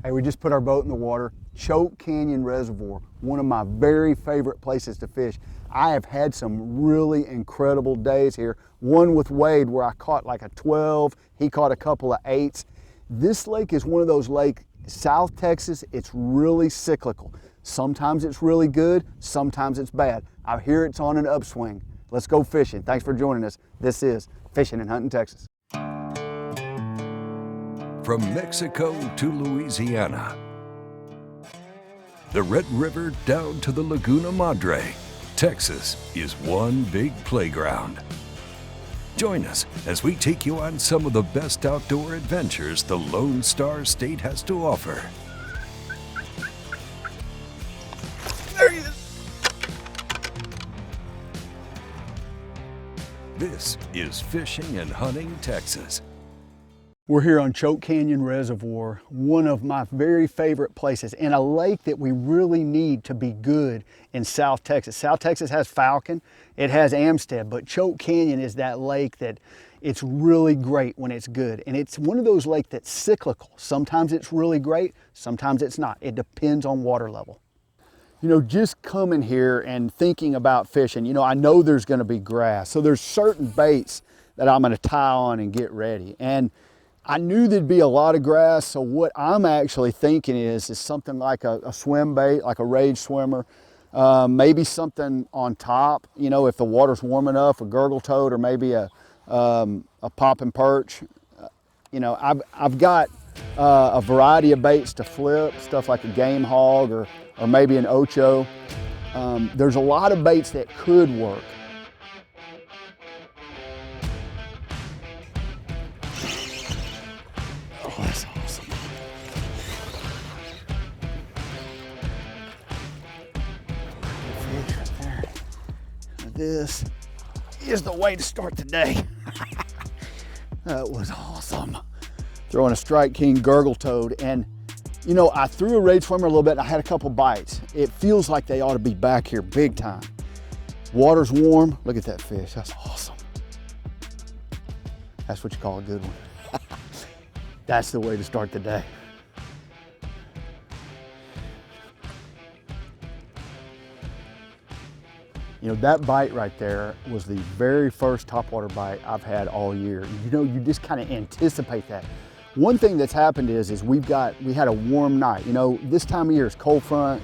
Hey, we just put our boat in the water. Canyon Reservoir, one of my very favorite places to fish. I have had some really incredible days here. One with Wade where I caught like a 12, he caught a couple of 8s. This lake is one of those lakes, South Texas, it's really cyclical. Sometimes it's really good, sometimes it's bad. I hear it's on an upswing. Let's go fishing. Thanks for joining us. This is Fishing and Hunting Texas. From Mexico to Louisiana, the Red River down to the Laguna Madre, Texas is one big playground. Join us as we take you on some of the best outdoor adventures the Lone Star State has to offer. There he is. This is Fishing and Hunting Texas. We're here on Canyon Reservoir, one of my very favorite places, and a lake that we really need to be good in South Texas. South Texas has Falcon, it has Amstead, but Choke Canyon is that lake that it's really great when it's good. And it's one of those lakes that's cyclical. Sometimes it's really great, sometimes it's not. It depends on water level. You know, just coming here and thinking about fishing, you know, I know there's gonna be grass, so there's certain baits that I'm gonna tie on and get ready. And I knew there'd be a lot of grass, so what I'm actually thinking is something like a swim bait, like a rage swimmer, maybe something on top, you know, if the water's warm enough, a gurgle toad, or maybe a popping perch. You know, I've got a variety of baits to flip, stuff like a game hog or maybe an ocho. There's a lot of baits that could work. Oh, that's awesome. Fish right there. This is the way to start the day. That was awesome. Throwing a Strike King gurgle toad, and you know, I threw a rage swimmer a little bit and I had a couple bites. It feels like they ought to be back here big time. Water's warm. Look at that fish. That's awesome. That's what you call a good one. That's the way to start the day. You know, that bite right there was the very first topwater bite I've had all year. You know, you just kind of anticipate that. One thing that's happened is we had a warm night. You know, this time of year is cold front,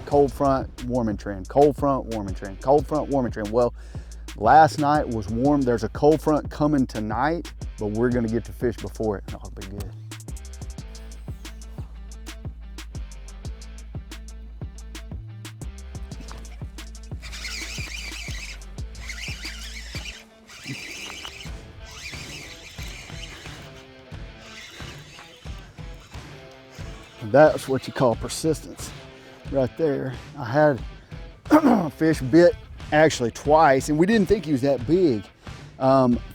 warming trend, cold front, warming trend, cold front, warming trend. Well, last night was warm. There's a cold front coming tonight, but we're gonna get to fish before it. That'll be good. That's what you call persistence right there. I had a fish bit actually twice, and we didn't think he was that big.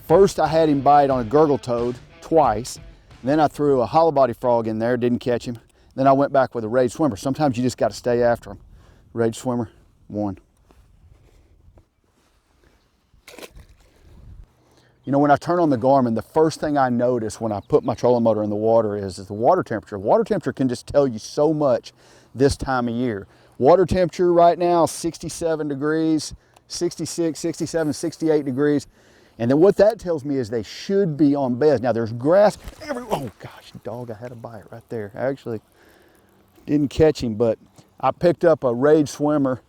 First I had him bite on a gurgle toad twice. Then I threw a hollow body frog in there, didn't catch him. Then I went back with a rage swimmer. Sometimes you just got to stay after him. Rage swimmer, one. You know, when I turn on the Garmin, the first thing I notice when I put my trolling motor in the water is the water temperature. Water temperature can just tell you so much this time of year. Water temperature right now, 67 degrees, 66, 67, 68 degrees. And then what that tells me is they should be on beds. Now there's grass everywhere. Oh gosh, dog, I had a bite right there. I actually didn't catch him, but I picked up a rage swimmer,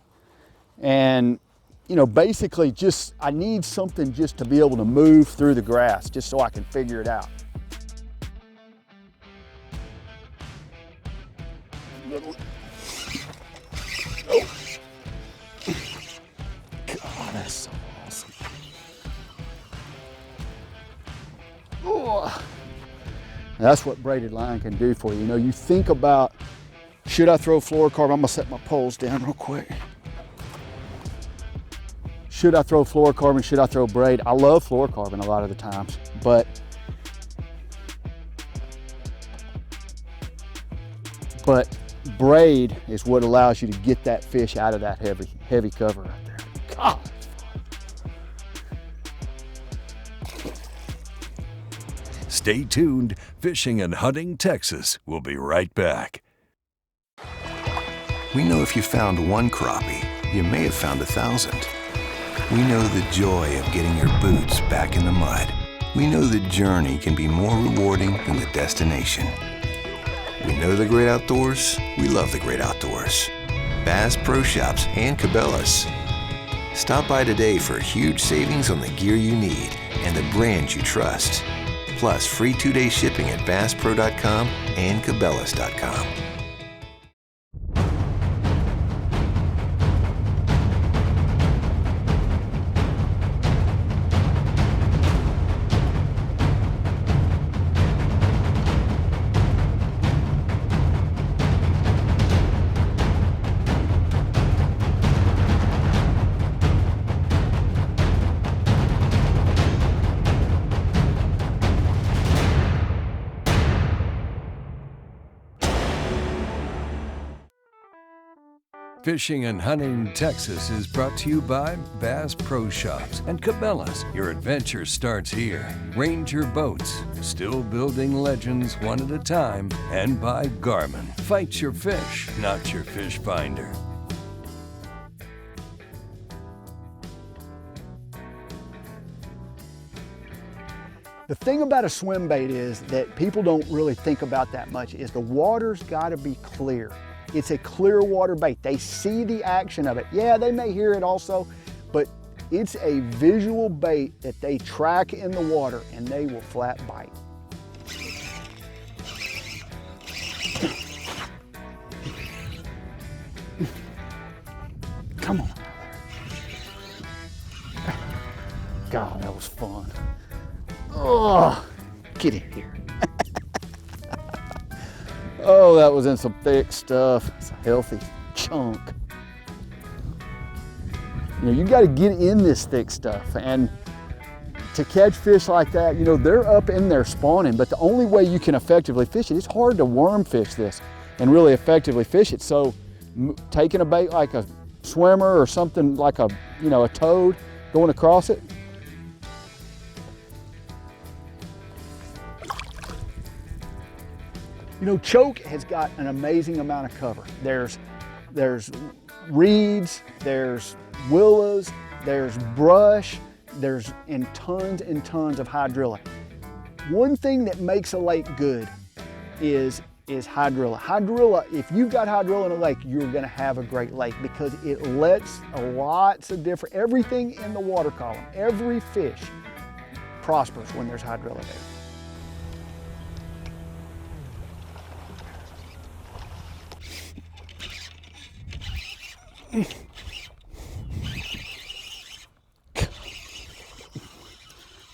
and you know, basically just, I need something just to be able to move through the grass, just so I can figure it out. Oh. God, that's so awesome. Oh. That's what braided line can do for you. You know, you think about, should I throw fluorocarbon? I'm gonna set my poles down real quick. Should I throw fluorocarbon? Should I throw braid? I love fluorocarbon a lot of the times, but braid is what allows you to get that fish out of that heavy cover right there. God. Stay tuned. Fishing and Hunting Texas will be right back. We know if you found one crappie, you may have found 1,000. We know the joy of getting your boots back in the mud. We know the journey can be more rewarding than the destination. We know the great outdoors. We love the great outdoors. Bass Pro Shops and Cabela's. Stop by today for huge savings on the gear you need and the brands you trust. Plus free 2-day shipping at basspro.com and cabela's.com. Fishing and hunting in Texas is brought to you by Bass Pro Shops and Cabela's. Your adventure starts here. Ranger Boats, still building legends one at a time. And by Garmin. Fight your fish, not your fish finder. The thing about a swim bait is that people don't really think about that much is the water's got to be clear. It's a clear water bait. They see the action of it. Yeah, they may hear it also, but it's a visual bait that they track in the water and they will flat bite. Come on. God, that was fun. Oh, get in here. Oh, that was in some thick stuff. It's a healthy chunk. You know, you got to get in this thick stuff, and to catch fish like that, you know, they're up in there spawning, but the only way you can effectively fish it, it's hard to worm fish this and really effectively fish it. So taking a bait like a swimmer or something like a, you know, a toad, going across it, you know, choke has got an amazing amount of cover. There's reeds, there's willows, there's brush, there's tons and tons of hydrilla. One thing that makes a lake good is hydrilla. Hydrilla, if you've got hydrilla in a lake, you're gonna have a great lake because it lets lots of different, everything in the water column, every fish prospers when there's hydrilla there.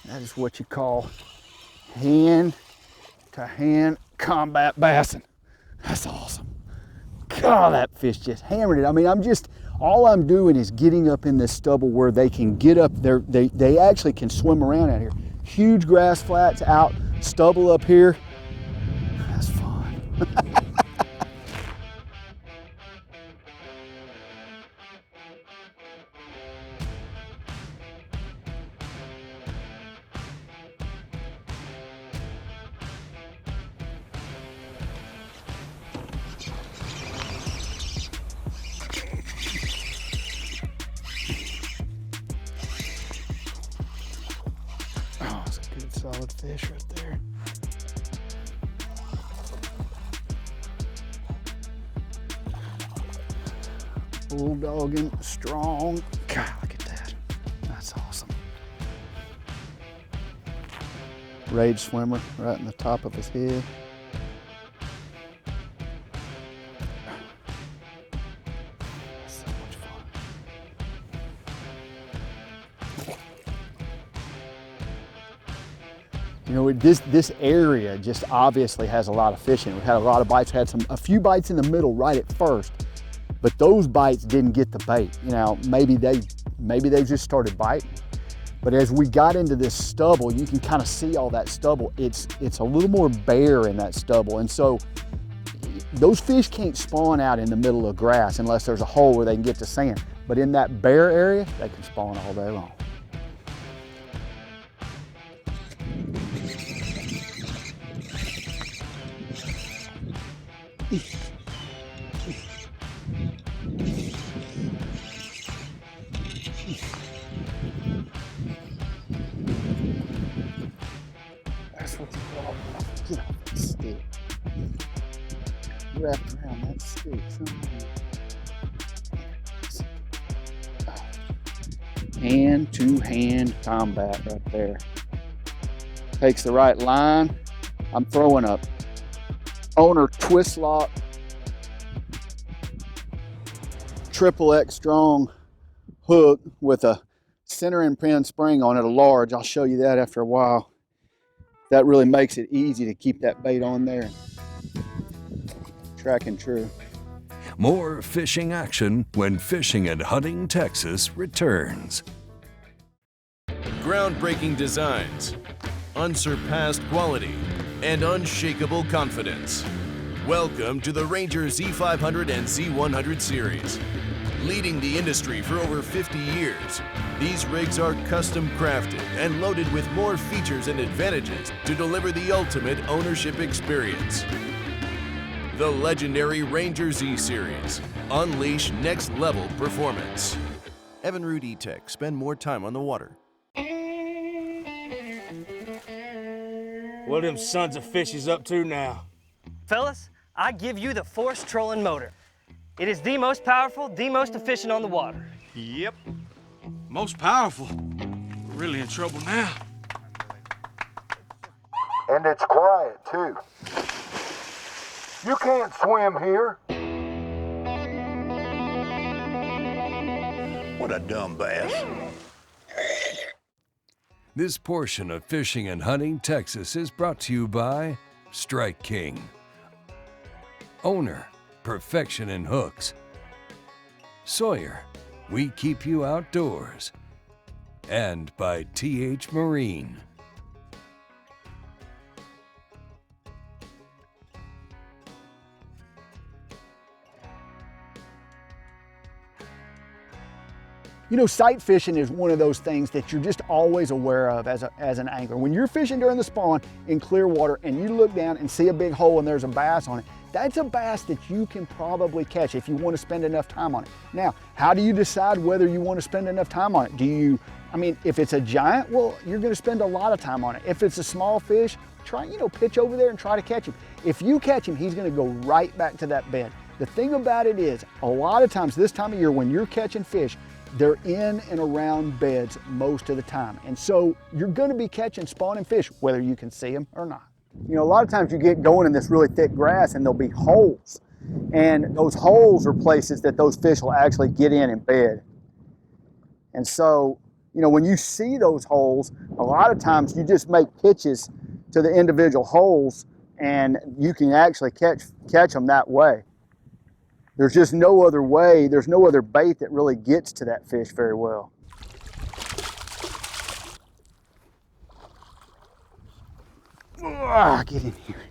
That is what you call hand-to-hand combat bassing. That's awesome. God, that fish just hammered it. I mean, all I'm doing is getting up in this stubble where they can get up there. They actually can swim around out here. Huge grass flats out, stubble up here. That's fun. Oh, it's a good solid fish right there. Bulldogging, strong. God, look at that. That's awesome. Rage swimmer right in the top of his head. That's so much fun. You know, this area just obviously has a lot of fishing. We had a lot of bites. We had a few bites in the middle right at first, but those bites didn't get the bait. You know, maybe they just started biting. But as we got into this stubble, you can kind of see all that stubble. It's a little more bare in that stubble, and so those fish can't spawn out in the middle of grass unless there's a hole where they can get to sand. But in that bare area, they can spawn all day long. That's what you call it. Get off the stick. Wrap around that stick somehow. Hand-to-hand combat right there. Takes the right line. I'm throwing a owner twist lock, XXX strong hook with a center and pin spring on it, a large. I'll show you that after a while. That really makes it easy to keep that bait on there. Tracking true. More fishing action when Fishing and Hunting Texas returns. Groundbreaking designs, unsurpassed quality, and unshakable confidence. Welcome to the Ranger Z500 and Z100 series. Leading the industry for over 50 years, these rigs are custom crafted and loaded with more features and advantages to deliver the ultimate ownership experience. The legendary Ranger Z series. Unleash next level performance. Evinrude E-Tech. Spend more time on the water. What them sons of fishes up to now? Fellas, I give you the force trolling motor. It is the most powerful, the most efficient on the water. Yep. Most powerful. We're really in trouble now. And it's quiet, too. You can't swim here. What a dumb bass. This portion of Fishing and Hunting Texas is brought to you by Strike King, Owner, Perfection in Hooks, Sawyer, we keep you outdoors, and by TH Marine. You know, sight fishing is one of those things that you're just always aware of as an angler. When you're fishing during the spawn in clear water and you look down and see a big hole and there's a bass on it, that's a bass that you can probably catch if you want to spend enough time on it. Now, how do you decide whether you want to spend enough time on it? If it's a giant, well, you're going to spend a lot of time on it. If it's a small fish, try, pitch over there and try to catch him. If you catch him, he's going to go right back to that bed. The thing about it is, a lot of times this time of year when you're catching fish, they're in and around beds most of the time. And so you're going to be catching spawning fish, whether you can see them or not. A lot of times you get going in this really thick grass and there'll be holes. And those holes are places that those fish will actually get in bed. And so, when you see those holes, a lot of times you just make pitches to the individual holes and you can actually catch them that way. There's just no other way, there's no other bait that really gets to that fish very well. Get in here.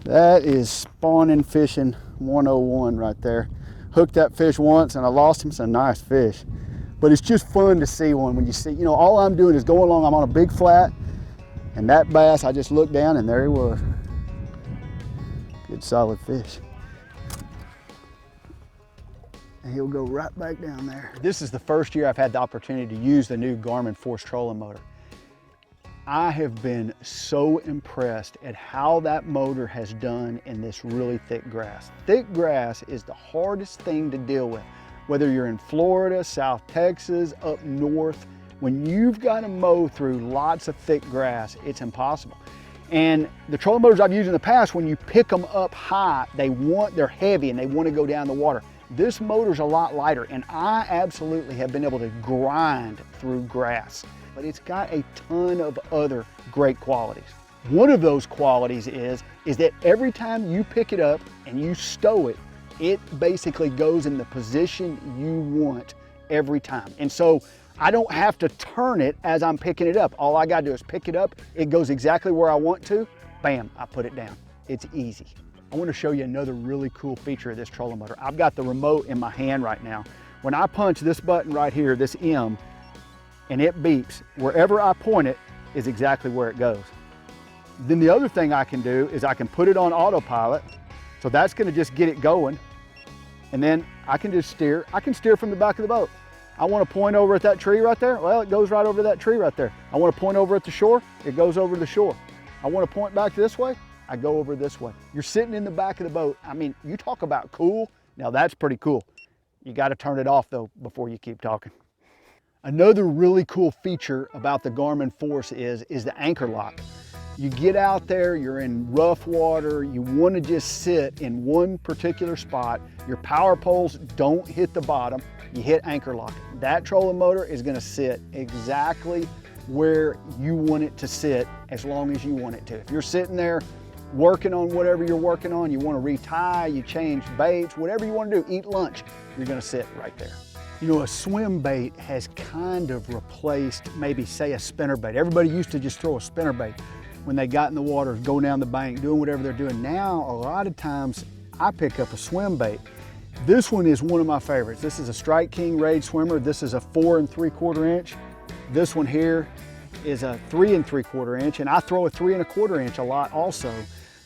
That is spawning fishing 101 right there. Hooked that fish once and I lost him. It's a nice fish. But it's just fun to see one when you see, all I'm doing is going along, I'm on a big flat, and that bass, I just looked down and there he was. Good solid fish. And he'll go right back down there. This is the first year I've had the opportunity to use the new Garmin Force Trolling motor. I have been so impressed at how that motor has done in this really thick grass. Thick grass is the hardest thing to deal with. Whether you're in Florida, South Texas, up north, when you've got to mow through lots of thick grass, it's impossible. And the trolling motors I've used in the past, when you pick them up high, they're heavy and they want to go down the water. This motor's a lot lighter, and I absolutely have been able to grind through grass, but it's got a ton of other great qualities. One of those qualities is that every time you pick it up and you stow it, it basically goes in the position you want every time. And so I don't have to turn it as I'm picking it up. All I gotta do is pick it up, it goes exactly where I want to, bam, I put it down. It's easy. I want to show you another really cool feature of this trolling motor. I've got the remote in my hand right now. When I punch this button right here, this M, and it beeps, wherever I point it is exactly where it goes. Then the other thing I can do is I can put it on autopilot, so that's going to just get it going. And then I can just steer. I can steer from the back of the boat. I want to point over at that tree right there. Well, it goes right over that tree right there. I want to point over at the shore. It goes over the shore. I want to point back this way. I go over this way. You're sitting in the back of the boat. I mean, you talk about cool. Now that's pretty cool. You got to turn it off though before you keep talking. Another really cool feature about the Garmin Force is the anchor lock. You get out there, you're in rough water, you want to just sit in one particular spot. Your power poles don't hit the bottom, you hit anchor lock. That trolling motor is going to sit exactly where you want it to sit as long as you want it to. If you're sitting there working on whatever you're working on, you want to retie, you change baits, whatever you want to do, eat lunch, you're going to sit right there. You know, a swim bait has kind of replaced maybe say a spinner bait. Everybody used to just throw a spinner bait when they got in the water, go down the bank, doing whatever they're doing. Now, a lot of times I pick up a swim bait. This one is one of my favorites. This is a Strike King Raid Swimmer. This is a 4 3/4 inch. This one here is a 3 3/4 inch, and I throw a 3 1/4 inch a lot also.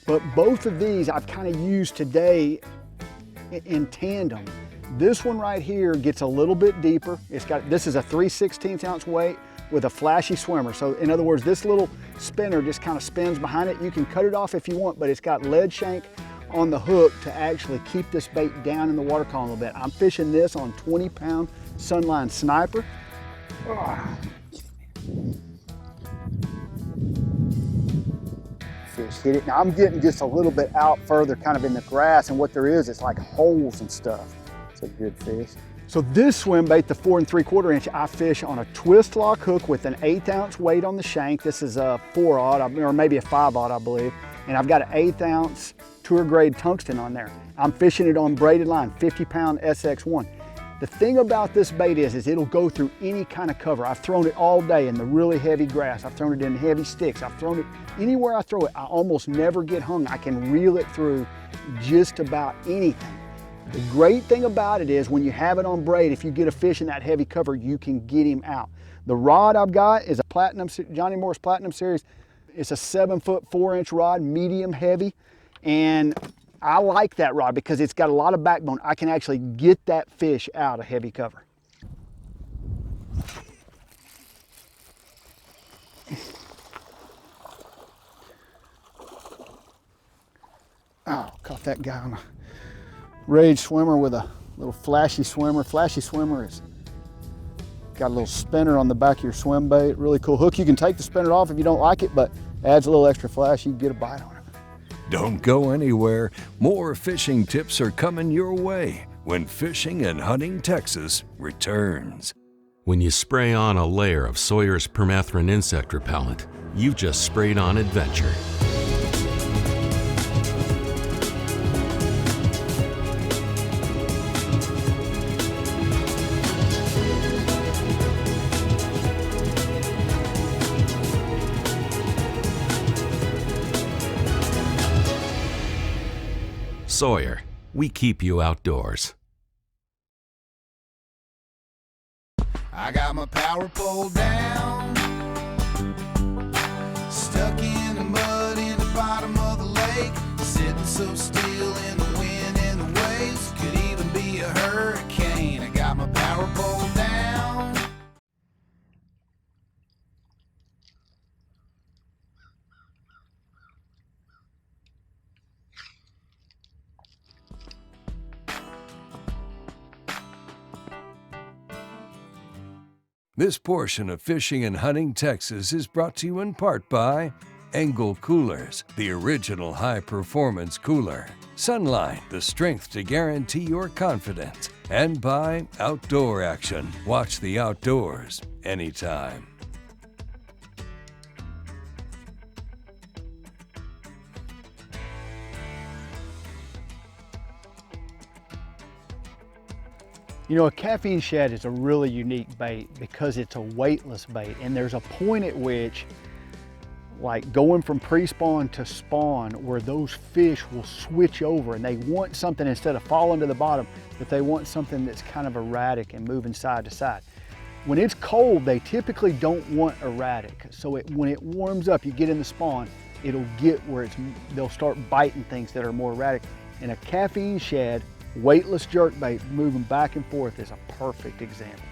But both of these I've kind of used today in tandem. This one right here gets a little bit deeper. This is a 3/16 ounce weight with a flashy swimmer. So in other words, this little spinner just kind of spins behind it. You can cut it off if you want, but it's got lead shank on the hook to actually keep this bait down in the water column a little bit. I'm fishing this on 20-pound Sunline Sniper. Fish hit it. Now I'm getting just a little bit out further kind of in the grass, and what there is like holes and stuff. It's a good fish. So this swim bait, the 4 3/4 inch, I fish on a twist lock hook with an 1/8 ounce weight on the shank. This is a 4/0 or maybe a 5/0, I believe. And I've got an 1/8 ounce tour grade tungsten on there. I'm fishing it on braided line, 50-pound SX1. The thing about this bait is it'll go through any kind of cover. I've thrown it all day in the really heavy grass. I've thrown it in heavy sticks. I've thrown it anywhere I throw it. I almost never get hung. I can reel it through just about anything. The great thing about it is when you have it on braid, if you get a fish in that heavy cover, you can get him out. The rod I've got is a Platinum, Johnny Morris Platinum Series. It's a 7-foot 4-inch rod, medium heavy. And I like that rod because it's got a lot of backbone. I can actually get that fish out of heavy cover. Oh, caught that guy on a Rage swimmer with a little flashy swimmer. Flashy swimmer is got a little spinner on the back of your swim bait. Really cool hook. You can take the spinner off if you don't like it, but adds a little extra flash. You can get a bite on it. Don't go anywhere. More fishing tips are coming your way when Fishing and Hunting Texas returns. When you spray on a layer of Sawyer's permethrin insect repellent, you've just sprayed on adventure. Sawyer, we keep you outdoors. I got my power pole down, stuck in the mud in the bottom of the lake, sitting so still in the wind and the waves, could even be a hurricane. I got my power pole down. This portion of Fishing and Hunting Texas is brought to you in part by Angle Coolers, the original high-performance cooler, Sunline, the strength to guarantee your confidence, and by Outdoor Action. Watch the outdoors anytime. You know, a caffeine shad is a really unique bait because it's a weightless bait, and there's a point at which, like going from pre-spawn to spawn, where those fish will switch over and they want something instead of falling to the bottom, but they want something that's kind of erratic and moving side to side. When it's cold, they typically don't want erratic. So when it warms up, you get in the spawn, it'll get where they'll start biting things that are more erratic. And a caffeine shad Weightless jerkbait moving back and forth is a perfect example.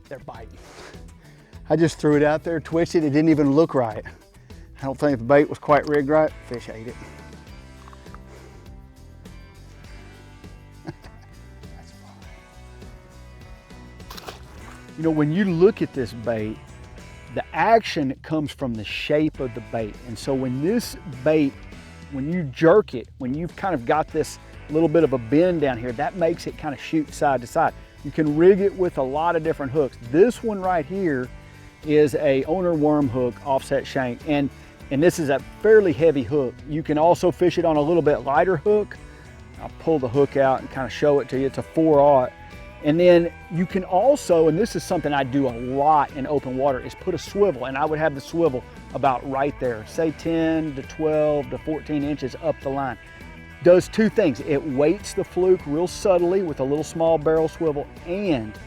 They're biting. I just threw it out there, twisted, it didn't even look right. I don't think the bait was quite rigged right. Fish ate it. That's fun. You know, when you look at this bait, the action comes from the shape of the bait. And so when this bait, when you jerk it, when you've kind of got this little bit of a bend down here, that makes it kind of shoot side to side. You can rig it with a lot of different hooks. This one right here is a owner worm hook offset shank, and this is a fairly heavy hook. You can also fish it on a little bit lighter hook. I'll pull the hook out and kind of show it to you. It's a 4/0. And then you can also, and this is something I do a lot in open water, is put a swivel, and I would have the swivel about right there, say 10 to 12 to 14 inches up the line. Does two things. It weights the fluke real subtly with a little small barrel swivel, and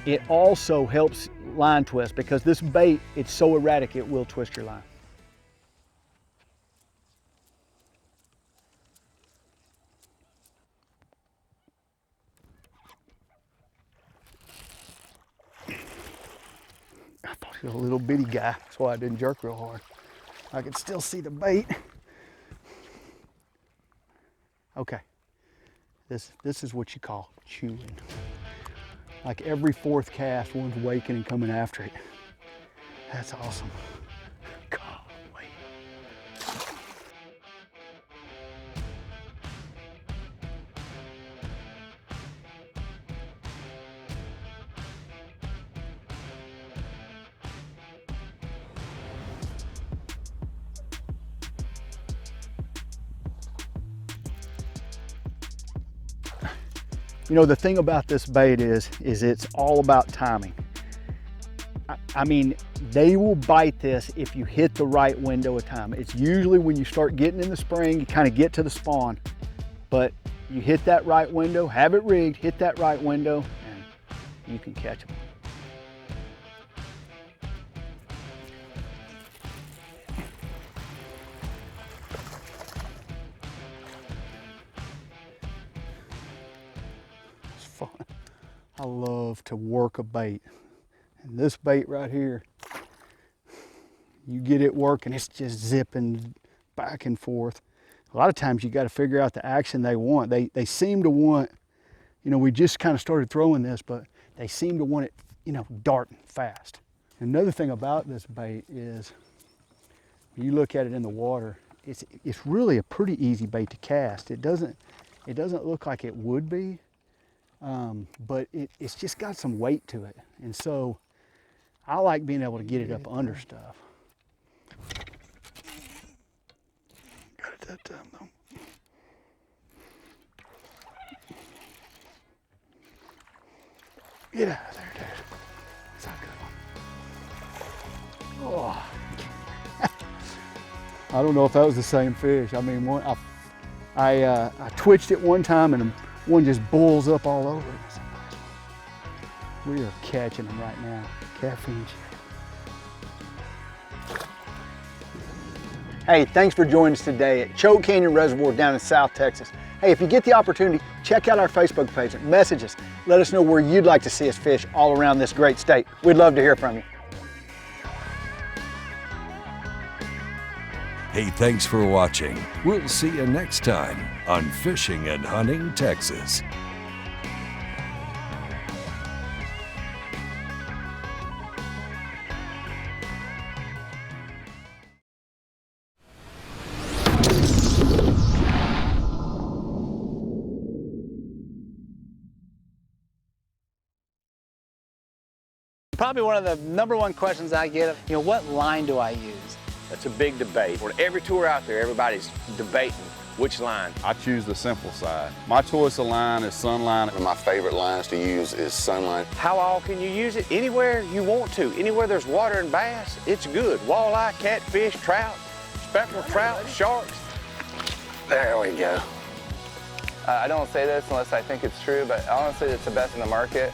it also helps line twist because this bait, it's so erratic it will twist your line. I thought he was a little bitty guy, that's why I didn't jerk real hard. I could still see the bait. Okay, this is what you call chewing. Like every fourth cast, one's waking and coming after it. That's awesome. Golly. You know, the thing about this bait is it's all about timing. I mean, they will bite this if you hit the right window of time. It's usually when you start getting in the spring, you kind of get to the spawn, but you hit that right window, have it rigged, hit that right window, and you can catch them. I love to work a bait, and this bait right here, you get it working, it's just zipping back and forth. A lot of times you got to figure out the action they want. They seem to want, you know, we just kind of started throwing this, but they seem to want it, you know, darting fast. Another thing about this bait is, when you look at it in the water, it's really a pretty easy bait to cast. It doesn't look like it would be. But it's just got some weight to it. And so I like being able to get it up under stuff. Got it that time though. Get out of there, dude. That's a good one. Oh. I don't know if that was the same fish. I mean, I twitched it one time and one just bulls up all over it. We are catching them right now. Caffeine check. Hey, thanks for joining us today at Choke Canyon Reservoir down in South Texas. Hey, if you get the opportunity, check out our Facebook page and message us. Let us know where you'd like to see us fish all around this great state. We'd love to hear from you. Hey, thanks for watching. We'll see you next time on Fishing and Hunting Texas. Probably one of the #1 questions I get, you know, what line do I use? That's a big debate. For every tour out there, everybody's debating which line. I choose the simple side. My choice of line is Sunline. One of my favorite lines to use is Sunline. How all can you use it? Anywhere you want to. Anywhere there's water and bass, it's good. Walleye, catfish, trout, speckled trout, sharks. There we go. I don't say this unless I think it's true, but honestly, it's the best in the market.